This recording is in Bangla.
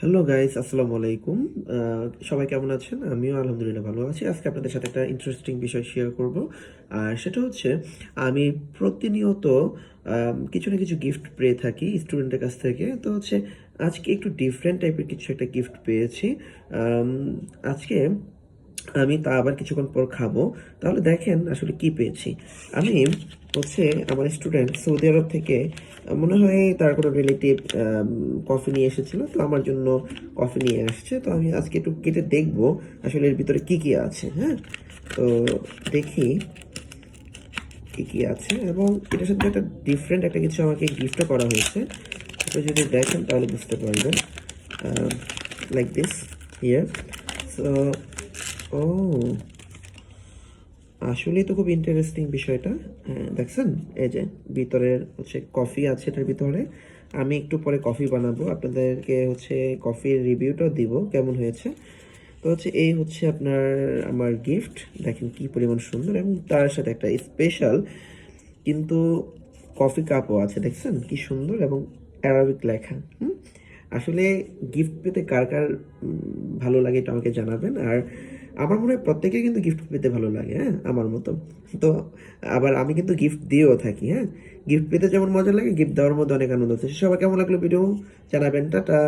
হ্যালো গাইস, আসসালামু আলাইকুম। সবাই কেমন আছেন? আমিও আলহামদুলিল্লাহ ভালো আছি। আজকে আপনাদের সাথে একটা ইন্টারেস্টিং বিষয় শেয়ার করব। আর সেটা হচ্ছে আমি প্রতিনিয়ত কিছু না কিছু গিফট পেয়ে থাকি স্টুডেন্টের কাছ থেকে। তো হচ্ছে আজকে একটু ডিফারেন্ট টাইপের কিছু একটা গিফট পেয়েছি। আম, আজকে আমি তা আবার কিছুক্ষণ পর খাবো। তাহলে দেখেন আসলে কি পেয়েছি। আমি হচ্ছে আমার স্টুডেন্ট সৌদি আরব থেকে মনে হয় তার কোনো রিলেটিভ কফি নিয়ে এসেছিল, তো আমার জন্য কফি নিয়ে আসছে। তো আমি আজকে একটু কেটে দেখবো আসলে এর ভিতরে কি কি আছে। হ্যাঁ, তো দেখি কি কি আছে, এবং এটার সাথে একটা ডিফারেন্ট একটা কিছু আমাকে গিফটও করা হয়েছে। তো যদি দেখেন তাহলে বুঝতে পারবেন। Like this here. সো ও, আসলেই তো খুব ইন্টারেস্টিং বিষয়টা। হ্যাঁ, দেখছেন? এই যে ভিতরের হচ্ছে কফি আছে এটার ভিতরে। আমি একটু পরে কফি বানাবো, আপনাদেরকে হচ্ছে কফির রিভিউটাও দিব কেমন হয়েছে। তো হচ্ছে এই হচ্ছে আপনার আমার গিফট। দেখেন কি পরিমাণ সুন্দর, এবং তার সাথে একটা স্পেশাল কিন্তু কফি কাপও আছে। দেখছেন কি সুন্দর, এবং অ্যারাবিক লেখা। আসলে গিফট পেতে কার কার ভালো লাগে এটা আমাকে জানাবেন। আর আমার মনে হয় প্রত্যেকের কিন্তু গিফট পেতে ভালো লাগে, হ্যাঁ, আমার মতো। তো আবার আমি কিন্তু গিফট দিয়েও থাকি। হ্যাঁ, গিফট পেতে যেমন মজা লাগে, গিফট দেওয়ার মধ্যে অনেক আনন্দ আছে। সবাই কেমন লাগলো ভিডিও জানাবেন। টাটা।